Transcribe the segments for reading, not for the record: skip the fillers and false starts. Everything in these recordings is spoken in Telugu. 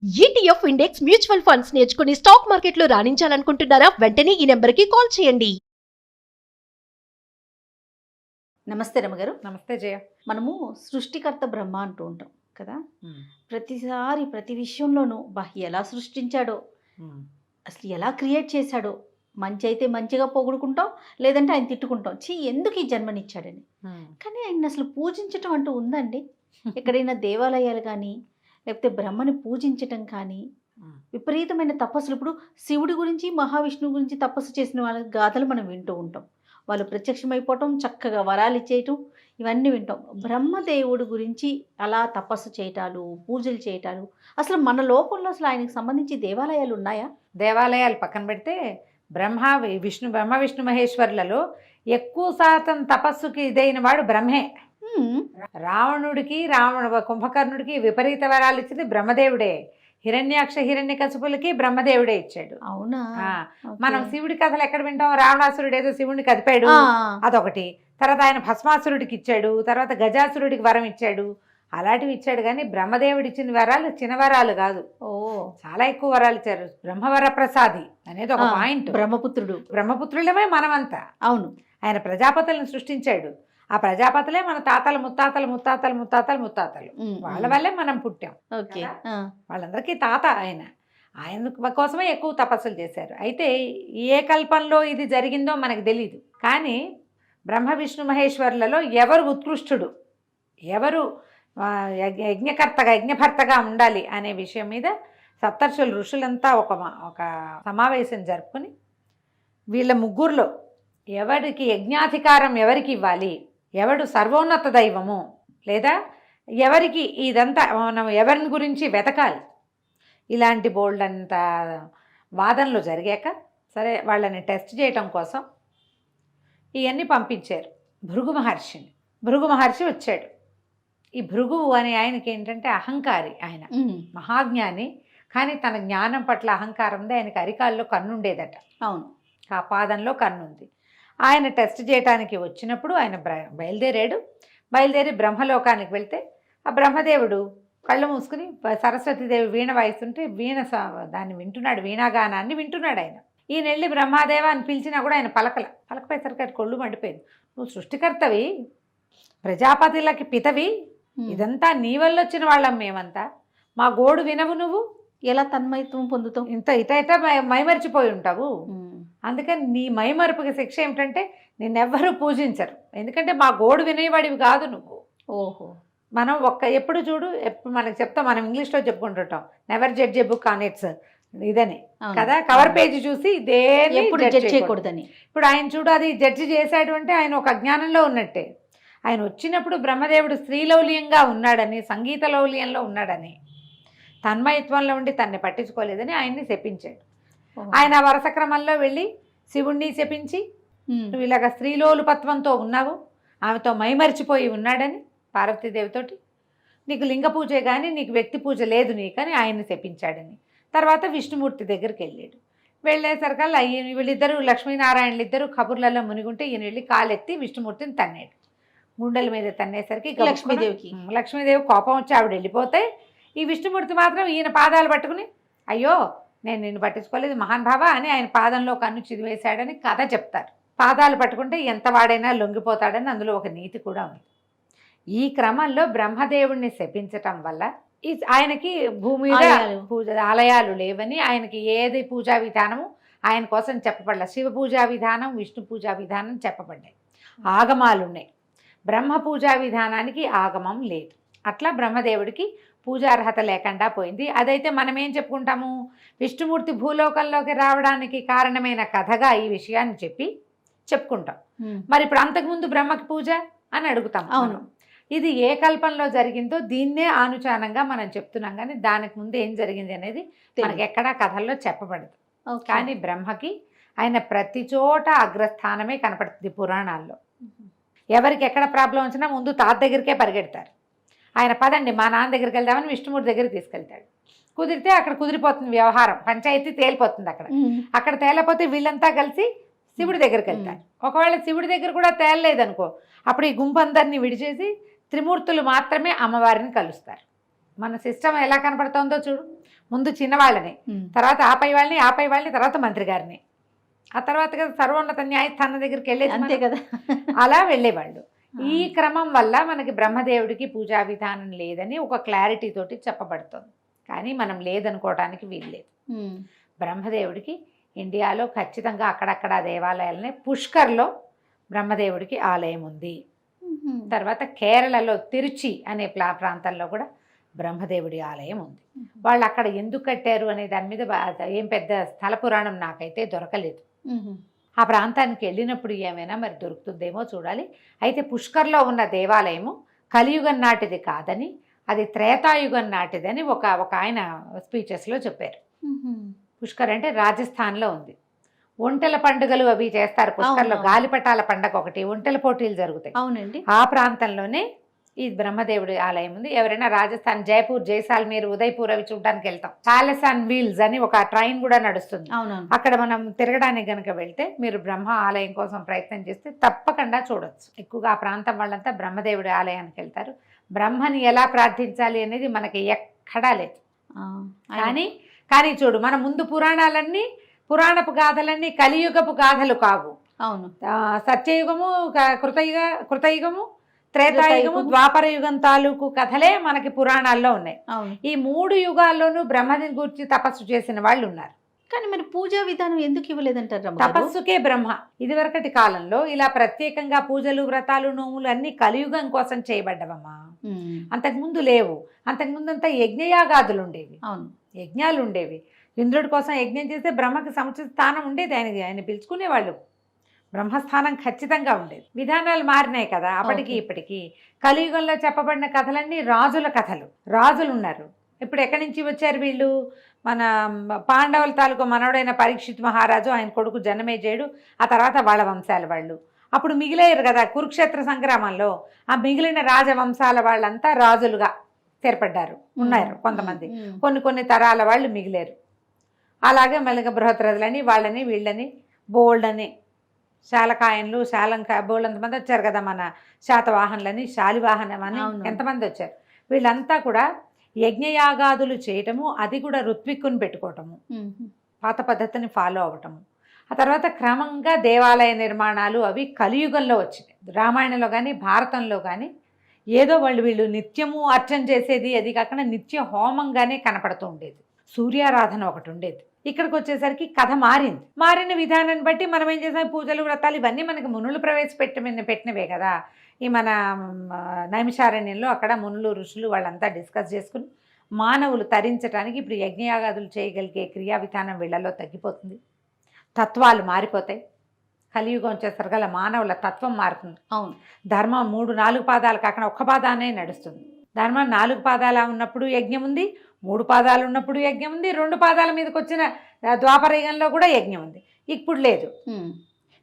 ఈటీఎఫ్ ఇండెక్స్ మ్యూచువల్ ఫండ్స్ నేర్చుకుని స్టాక్ మార్కెట్లో రాణించాలనుకుంటున్నారా? వెంటనే ఈ నెంబర్కి కాల్ చేయండి. నమస్తే రమగారు. నమస్తే జయ. మనము సృష్టికర్త బ్రహ్మ అంటూ ఉంటాం కదా. ప్రతిసారి ప్రతి విషయంలోనూ ఎలా సృష్టించాడో, అసలు ఎలా క్రియేట్ చేశాడో, మంచి అయితే మంచిగా పొగుడుకుంటాం, లేదంటే ఆయన తిట్టుకుంటాం, ఎందుకు ఈ జన్మనిచ్చాడని. కానీ ఆయన అసలు పూజించటం అంటూ ఉందండి? ఎక్కడైనా దేవాలయాలు కానీ, లేకపోతే బ్రహ్మని పూజించటం కానీ, విపరీతమైన తపస్సులు. ఇప్పుడు శివుడి గురించి, మహావిష్ణువు గురించి తపస్సు చేసిన వాళ్ళ గాథలు మనం వింటూ ఉంటాం. వాళ్ళు ప్రత్యక్షమైపోవటం, చక్కగా వరాలు ఇచ్చేయటం, ఇవన్నీ వింటాం. బ్రహ్మదేవుడి గురించి అలా తపస్సు చేయటాలు, పూజలు చేయటాలు, అసలు మన లోకంలో అసలు ఆయనకు సంబంధించి దేవాలయాలు ఉన్నాయా? దేవాలయాలు పక్కన పెడితే బ్రహ్మ విష్ణు మహేశ్వరులలో ఎక్కువ శాతం తపస్సుకి ఇదైన వాడు బ్రహ్మే. రావణుడికి కుంభకర్ణుడికి విపరీత వరాలు ఇచ్చింది బ్రహ్మదేవుడే. హిరణ్యాక్ష హిరణ్యకశిపులకి బ్రహ్మదేవుడే ఇచ్చాడు. అవునా? మనం శివుడి కథలు ఎక్కడ వింటాం? రావణాసురుడు ఏదో శివుడిని కదిపాడు, అదొకటి. తర్వాత ఆయన భస్మాసురుడికి ఇచ్చాడు, తర్వాత గజాసురుడికి వరం ఇచ్చాడు, అలాంటివి ఇచ్చాడు. కానీ బ్రహ్మదేవుడు ఇచ్చిన వరాలు చిన్న వరాలు కాదు, చాలా ఎక్కువ వరాలు ఇచ్చారు. బ్రహ్మవర ప్రసాది అనేది ఒక పాయింట్. బ్రహ్మపుత్రులమే మనమంతా. అవును. ఆయన ప్రజాపతులను సృష్టించాడు. ఆ ప్రజాపతులే మన తాతల ముత్తాతలు ముత్తాతలు ముత్తాతలు ముత్తాతలు, వాళ్ళ వల్లే మనం పుట్టాం. వాళ్ళందరికీ తాత ఆయన కోసమే ఎక్కువ తపస్సులు చేశారు. అయితే ఏ కల్పంలో ఇది జరిగిందో మనకు తెలియదు. కానీ బ్రహ్మ విష్ణు మహేశ్వరులలో ఎవరు ఉత్కృష్టుడు, ఎవరు యజ్ఞభర్తగా ఉండాలి అనే విషయం మీద సప్తర్షులు ఋషులంతా ఒక సమావేశం జరుపుకుని, వీళ్ళ ముగ్గురులో ఎవరికి యజ్ఞాధికారం ఎవరికి ఇవ్వాలి, ఎవడు సర్వోన్నత దైవము, లేదా ఎవరికి ఇదంతా మనం ఎవరిని గురించి వెతకాలి, ఇలాంటి బోల్డ్ అంత వాదనలు జరిగాక సరే వాళ్ళని టెస్ట్ చేయటం కోసం ఇవన్నీ పంపించారు భృగు మహర్షిని. భృగు మహర్షి వచ్చాడు. ఈ భృగువు అనే ఆయనకి ఏంటంటే అహంకారి. ఆయన మహాజ్ఞాని, కానీ తన జ్ఞానం పట్ల అహంకారం ఉంది. ఆయనకి అరికాల్లో కన్నుండేదట. అవును, ఆ పాదంలో కన్నుంది. ఆయన టెస్ట్ చేయడానికి వచ్చినప్పుడు ఆయన బయలుదేరి బ్రహ్మలోకానికి వెళ్తే ఆ బ్రహ్మదేవుడు కళ్ళు మూసుకుని సరస్వతీదేవి వీణ వాయిస్తుంటే దాన్ని వింటున్నాడు, వీణాగానాన్ని వింటున్నాడు. ఈయన వెళ్ళి బ్రహ్మాదేవ అని పిలిచినా కూడా ఆయన పలకపోయేసరికి ఆయన కొళ్ళు మండిపోయింది. నువ్వు సృష్టికర్తవి, ప్రజాపతులకి పితవి, ఇదంతా నీ వల్ల వచ్చిన వాళ్ళం మేమంతా, మా గోడు వినవు, నువ్వు ఎలా తన్మయత్వం పొందుతావు, ఇట మైమరిచిపోయి ఉంటావు. అందుకని నీ మైమరుపుకి శిక్ష ఏమిటంటే నిన్నెవ్వరూ పూజించరు, ఎందుకంటే మా గోడు వినేవాడివి కాదు నువ్వు. ఓహో. మనం ఎప్పుడు చూడు, ఎప్పుడు మనకు చెప్తాం, మనం ఇంగ్లీష్లో చెప్పుకుంటుంటాం, never judge a book on its ఇదని కదా, కవర్ పేజీ చూసి దేని జడ్జ్ చేయకూడదని. ఇప్పుడు ఆయన చూడు, అది జడ్జి చేశాడు అంటే ఆయన ఒక అజ్ఞానంలో ఉన్నట్టే. ఆయన వచ్చినప్పుడు బ్రహ్మదేవుడు స్త్రీలౌల్యంగా ఉన్నాడని, సంగీత లౌల్యంలో ఉన్నాడని, తన్మయత్వంలో ఉండి తన్ని పట్టించుకోలేదని ఆయన్ని శపించాడు. ఆయన వరుస క్రమంలో వెళ్ళి శివుణ్ణి శపించి, నువ్వు ఇలాగ స్త్రీలోలుపత్వంతో ఉన్నావు, ఆమెతో మైమరిచిపోయి ఉన్నాడని పార్వతీదేవితోటి, నీకు లింగ పూజే కానీ నీకు వ్యక్తి పూజ లేదు నీకని ఆయన్ని శపించాడని. తర్వాత విష్ణుమూర్తి దగ్గరికి వెళ్ళాడు. వెళ్ళేసరికల్లా వీళ్ళిద్దరూ లక్ష్మీనారాయణలు ఇద్దరు కబుర్లలో మునిగుంటే ఈయన వెళ్ళి కాలెత్తి విష్ణుమూర్తిని తన్నాడు. గుండెల మీద తన్నేసరికి లక్ష్మీదేవి కోపం వచ్చి ఆవిడ వెళ్ళిపోతే, ఈ విష్ణుమూర్తి మాత్రం ఈయన పాదాలు పట్టుకుని, అయ్యో నేను నిన్ను పట్టించుకోలేదు మహానుభావ అని ఆయన పాదంలో కన్ను చిదివేశాడని కథ చెప్తారు. పాదాలు పట్టుకుంటే ఎంత వాడైనా లొంగిపోతాడని అందులో ఒక నీతి కూడా ఉంది. ఈ క్రమంలో బ్రహ్మదేవుడిని శపించటం వల్ల ఆయనకి భూమి మీద ఆలయాలు లేవని, ఆయనకి ఏది పూజా విధానము ఆయన కోసం చెప్పబడలే. శివ పూజా విధానం, విష్ణు పూజా విధానం చెప్పబడ్డాయి, ఆగమాలు ఉన్నాయి. బ్రహ్మ పూజా విధానానికి ఆగమం లేదు. అట్లా బ్రహ్మదేవుడికి పూజార్హత లేకుండా పోయింది. అదైతే మనం ఏం చెప్పుకుంటాము, విష్ణుమూర్తి భూలోకంలోకి రావడానికి కారణమైన కథగా ఈ విషయాన్ని చెప్పుకుంటాం. మరి ఇప్పుడు అంతకుముందు బ్రహ్మకి పూజ అని అడుగుతాం. అవును, ఇది ఏ కల్పంలో జరిగిందో దీన్నే ఆనుచానంగా మనం చెప్తున్నాం, కానీ దానికి ముందు ఏం జరిగింది అనేది మనకి ఎక్కడా కథల్లో చెప్పబడదు. కానీ బ్రహ్మకి ఆయన ప్రతి చోట అగ్రస్థానమే కనపడుతుంది పురాణాల్లో. ఎవరికి ఎక్కడ ప్రాబ్లం వచ్చినా ముందు తాత దగ్గరికే పరిగెడతారు. ఆయన పదండి మా నాన్న దగ్గరికి వెళ్దామని విష్ణుమూర్తి దగ్గరికి తీసుకెళ్తాడు. కుదిరితే అక్కడ కుదిరిపోతుంది వ్యవహారం, పంచాయతీ తేలిపోతుంది. అక్కడ తేలిపోతే వీళ్ళంతా కలిసి శివుడి దగ్గరికి వెళ్తారు. ఒకవేళ శివుడి దగ్గర కూడా తేలలేదనుకో, అప్పుడు ఈ గుంపు అందరినీ విడిచేసి త్రిమూర్తులు మాత్రమే అమ్మవారిని కలుస్తారు. మన సిస్టమ్ ఎలా కనపడుతుందో చూడు, ముందు చిన్నవాళ్ళని, తర్వాత ఆపై వాళ్ళని, తర్వాత మంత్రి గారిని, ఆ తర్వాత కదా సర్వోన్నత న్యాయస్థానం దగ్గరికి వెళ్ళేది, అంతే కదా. అలా వెళ్ళేవాళ్ళు. ఈ క్రమం వల్ల మనకి బ్రహ్మదేవుడికి పూజా విధానం లేదని ఒక క్లారిటీ తోటి చెప్పబడుతుంది. కానీ మనం లేదనుకోవడానికి వీల్లేదు. బ్రహ్మదేవుడికి ఇండియాలో ఖచ్చితంగా అక్కడక్కడ దేవాలయాలనే, పుష్కర్లో బ్రహ్మదేవుడికి ఆలయం ఉంది. తర్వాత కేరళలో తిరుచి అనే ప్రాంతంలో కూడా బ్రహ్మదేవుడి ఆలయం ఉంది. వాళ్ళు అక్కడ ఎందుకు కట్టారు అనే దాని మీద ఏం పెద్ద స్థల పురాణం నాకైతే దొరకలేదు. ఆ ప్రాంతానికి వెళ్ళినప్పుడు ఏమైనా మరి దొరుకుతుందేమో చూడాలి. అయితే పుష్కర్లో ఉన్న దేవాలయము కలియుగం నాటిది కాదని, అది త్రేతాయుగం నాటిదని ఒక ఆయన స్పీచెస్లో చెప్పారు. పుష్కర్ అంటే రాజస్థాన్లో ఉంది. ఒంటెల పండుగలు అవి చేస్తారు పుష్కర్లో, గాలిపటాల పండగ ఒకటి, ఒంటెల పోటీలు జరుగుతాయి. అవునండి. ఆ ప్రాంతంలోనే ఈ బ్రహ్మదేవుడి ఆలయం ఉంది. ఎవరైనా రాజస్థాన్, జైపూర్, జైసాల్మీర్, ఉదయ్పూర్ అవి చూడడానికి వెళ్తాం. ప్యాలెస్ ఆన్ వీల్స్ అని ఒక ట్రైన్ కూడా నడుస్తుంది. అక్కడ మనం తిరగడానికి గనక వెళ్తే మీరు బ్రహ్మ ఆలయం కోసం ప్రయత్నం చేస్తే తప్పకుండా చూడొచ్చు. ఎక్కువగా ఆ ప్రాంతం వాళ్ళంతా బ్రహ్మదేవుడి ఆలయానికి వెళ్తారు. బ్రహ్మని ఎలా ప్రార్థించాలి అనేది మనకి ఎక్కడా లేదు. కానీ చూడు, మన ముందు పురాణపు గాథలన్నీ కలియుగపు గాథలు కావు. అవును. సత్యయుగము, కృతయుగము, త్రేతాయుగము, ద్వాపర యుగం తాలూకు కథలే మనకి పురాణాల్లో ఉన్నాయి. ఈ 3 యుగాల్లోనూ బ్రహ్మని గురించి తపస్సు చేసిన వాళ్ళు ఉన్నారు. కానీ మరి పూజా విధానం ఎందుకు ఇవ్వలేదంటారు? తపస్సుకే బ్రహ్మ. ఇదివరకటి కాలంలో ఇలా ప్రత్యేకంగా పూజలు, వ్రతాలు, నోములు అన్ని కలియుగం కోసం చేయబడ్డవమ్మా. అంతకుముందు లేవు. అంతకుముందు అంతా యజ్ఞయాగాదులు ఉండేవి. అవును, యజ్ఞాలు ఉండేవి. ఇంద్రుడి కోసం యజ్ఞం చేస్తే బ్రహ్మకి సముచిత స్థానం ఉండేది. ఆయన పిలుచుకునేవాళ్ళు. బ్రహ్మస్థానం ఖచ్చితంగా ఉండేది. విధానాలు మారినాయి కదా అప్పటికి ఇప్పటికి. కలియుగంలో చెప్పబడిన కథలన్నీ రాజుల కథలు. రాజులు ఉన్నారు. ఇప్పుడు ఎక్కడి నుంచి వచ్చారు వీళ్ళు? మన పాండవుల తాలూకు మనవడైన పరీక్షిత్ మహారాజు, ఆయన కొడుకు జనమేజయుడు, ఆ తర్వాత వాళ్ళ వంశాల వాళ్ళు. అప్పుడు మిగిలేరు కదా కురుక్షేత్ర సంగ్రామంలో. ఆ మిగిలిన రాజవంశాల వాళ్ళంతా రాజులుగా స్థిరపడ్డారు, ఉన్నారు కొంతమంది. కొన్ని తరాల వాళ్ళు మిగిలేరు. అలాగే మెల్లగా బృహద్రథులని, వాళ్ళని వీళ్ళని బోల్డని, శాలకాయన్లు, బోల్డంతమంది వచ్చారు కదా. మన శాతవాహనులని, శాలివాహనం అని ఎంతమంది వచ్చారు. వీళ్ళంతా కూడా యజ్ఞయాగాదులు చేయటము, అది కూడా ఋత్విక్కుని పెట్టుకోవటము, పాత పద్ధతిని ఫాలో అవ్వటము. ఆ తర్వాత క్రమంగా దేవాలయ నిర్మాణాలు అవి కలియుగంలో వచ్చినాయి. రామాయణంలో కానీ భారతంలో కానీ ఏదో వీళ్ళు నిత్యము అర్చన చేసేది, అది కాకుండా నిత్య హోమంగానే కనపడుతూ ఉండేది. సూర్యారాధన ఒకటి ఉండేది. ఇక్కడికి వచ్చేసరికి కథ మారిన విధానాన్ని బట్టి మనం ఏం చేసాం, పూజలు, వ్రతాలు ఇవన్నీ మనకి మునులు పెట్టినవే కదా. ఈ మన నైమిషారణ్యంలో అక్కడ మునులు, ఋషులు వాళ్ళంతా డిస్కస్ చేసుకుని మానవులు తరించడానికి ఇప్పుడు యజ్ఞయాగాదులు చేయగలిగే క్రియా విధానం వీళ్ళలో తగ్గిపోతుంది. తత్వాలు మారిపోతాయి. కలియుగం వచ్చేసరికల్లా మానవుల తత్వం మారుతుంది. అవును. ధర్మం 3-4 పాదాలు కాకుండా ఒక్క పాదానే నడుస్తుంది. ధర్మం 4 పాదాల ఉన్నప్పుడు యజ్ఞం ఉంది, 3 పాదాలు ఉన్నప్పుడు యజ్ఞం ఉంది, 2 పాదాల మీదకి వచ్చిన ద్వాపరయుగంలో కూడా యజ్ఞం ఉంది. ఇప్పుడు లేదు.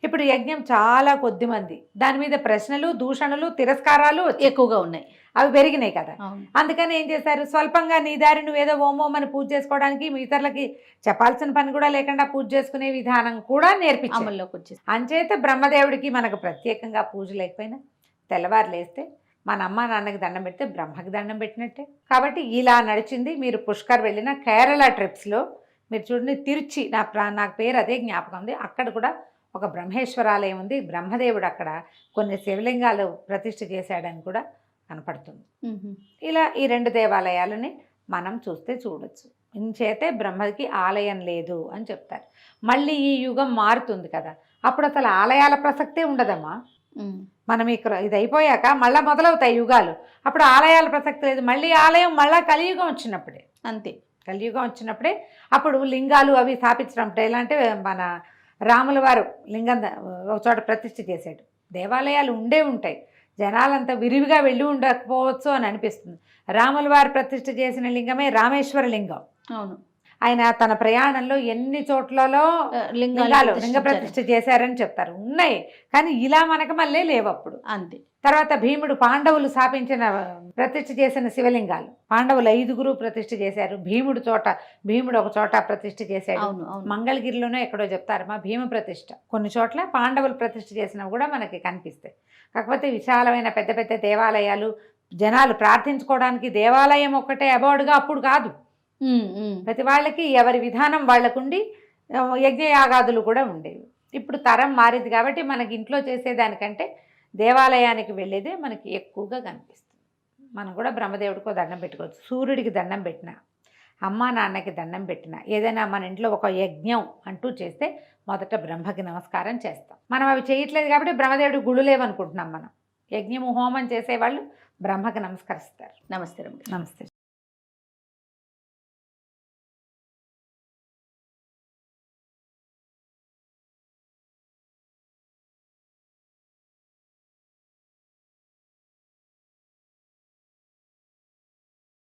ఇప్పుడు యజ్ఞం చాలా కొద్ది మంది. దాని మీద ప్రశ్నలు, దూషణలు, తిరస్కారాలు ఎక్కువగా ఉన్నాయి. అవి పెరిగినాయి కదా. అందుకని ఏం చేశారు, స్వల్పంగా నీ దారి నువ్వేదో ఓమోం అని పూజ చేసుకోవడానికి ఇతరులకి చెప్పాల్సిన పని కూడా లేకుండా పూజ చేసుకునే విధానం కూడా నేర్పించామల్లోకి వచ్చేసి. అంచేత బ్రహ్మదేవుడికి మనకు ప్రత్యేకంగా పూజ లేకపోయినా తెల్లవారు లేస్తే మన అమ్మ నాన్నకి దండం పెడితే బ్రహ్మకి దండం పెట్టినట్టే. కాబట్టి ఇలా నడిచింది. మీరు పుష్కర్ వెళ్ళిన కేరళ ట్రిప్స్లో మీరు చూడండి, తిరుచి, నాకు పేరు అదే జ్ఞాపకం ఉంది. అక్కడ కూడా ఒక బ్రహ్మేశ్వరాలయం ఉంది. బ్రహ్మదేవుడు అక్కడ కొన్ని శివలింగాలు ప్రతిష్ఠ చేశాడని కూడా కనపడుతుంది. ఇలా ఈ 2 దేవాలయాలని మనం చూడొచ్చు. ఇంచేతే బ్రహ్మకి ఆలయం లేదు అని చెప్తారు. మళ్ళీ ఈ యుగం మారుతుంది కదా, అప్పుడు అసలు ఆలయాల ప్రసక్తే ఉండదమ్మా. మనం ఇది అయిపోయాక మళ్ళీ మొదలవుతాయి యుగాలు. అప్పుడు ఆలయాల ప్రసక్తి లేదు. మళ్ళీ ఆలయం మళ్ళీ కలియుగం వచ్చినప్పుడే. అంతే, కలియుగం వచ్చినప్పుడే అప్పుడు లింగాలు అవి స్థాపించినప్పుడే. ఎలా అంటే మన రాముల వారు లింగం ఒక చోట ప్రతిష్ఠ చేశాడు. దేవాలయాలు ఉంటాయి, జనాలంతా విరివిగా వెళ్ళి ఉండకపోవచ్చు అని అనిపిస్తుంది. రాముల వారు ప్రతిష్ఠ చేసిన లింగమే రామేశ్వర లింగం. అవును. ఆయన తన ప్రయాణంలో ఎన్ని చోట్లలో లింగ ప్రతిష్ఠ చేశారని చెప్తారు. ఉన్నాయి, కానీ ఇలా మనకు మళ్ళీ లేవు అప్పుడు. అంతే. తర్వాత భీముడు పాండవులు స్థాపించిన ప్రతిష్ఠ చేసిన శివలింగాలు, పాండవులు 5 ప్రతిష్ఠ చేశారు. భీముడు ఒక చోట ప్రతిష్ఠ చేశాడు. మంగళగిరిలోనే ఎక్కడో చెప్తారు మా భీమ ప్రతిష్ఠ. కొన్ని చోట్ల పాండవులు ప్రతిష్ఠ చేసినవి కూడా మనకి కనిపిస్తాయి. కాకపోతే విశాలమైన పెద్ద పెద్ద దేవాలయాలు, జనాలు ప్రార్థించుకోవడానికి దేవాలయం ఒక్కటే అబౌడ్గా అప్పుడు కాదు. ప్రతి వాళ్ళకి ఎవరి విధానం వాళ్ళకుండి యజ్ఞయాగాదులు కూడా ఉండేవి. ఇప్పుడు తరం మారింది కాబట్టి మనకి ఇంట్లో చేసేదానికంటే దేవాలయానికి వెళ్ళేదే మనకి ఎక్కువగా కనిపిస్తుంది. మనం కూడా బ్రహ్మదేవుడికో దండం పెట్టుకోవచ్చు, సూర్యుడికి దండం పెట్టినా, అమ్మా నాన్నకి దండం పెట్టినా, ఏదైనా మన ఇంట్లో ఒక యజ్ఞం అంటూ చేస్తే మొదట బ్రహ్మకి నమస్కారం చేస్తాం. మనం అవి చేయట్లేదు కాబట్టి బ్రహ్మదేవుడి గుళ్ళు లేవనుకుంటున్నాం. మనం యజ్ఞము హోమం చేసేవాళ్ళు బ్రహ్మకి నమస్కరిస్తారు. నమస్తే రమ్య. నమస్తే.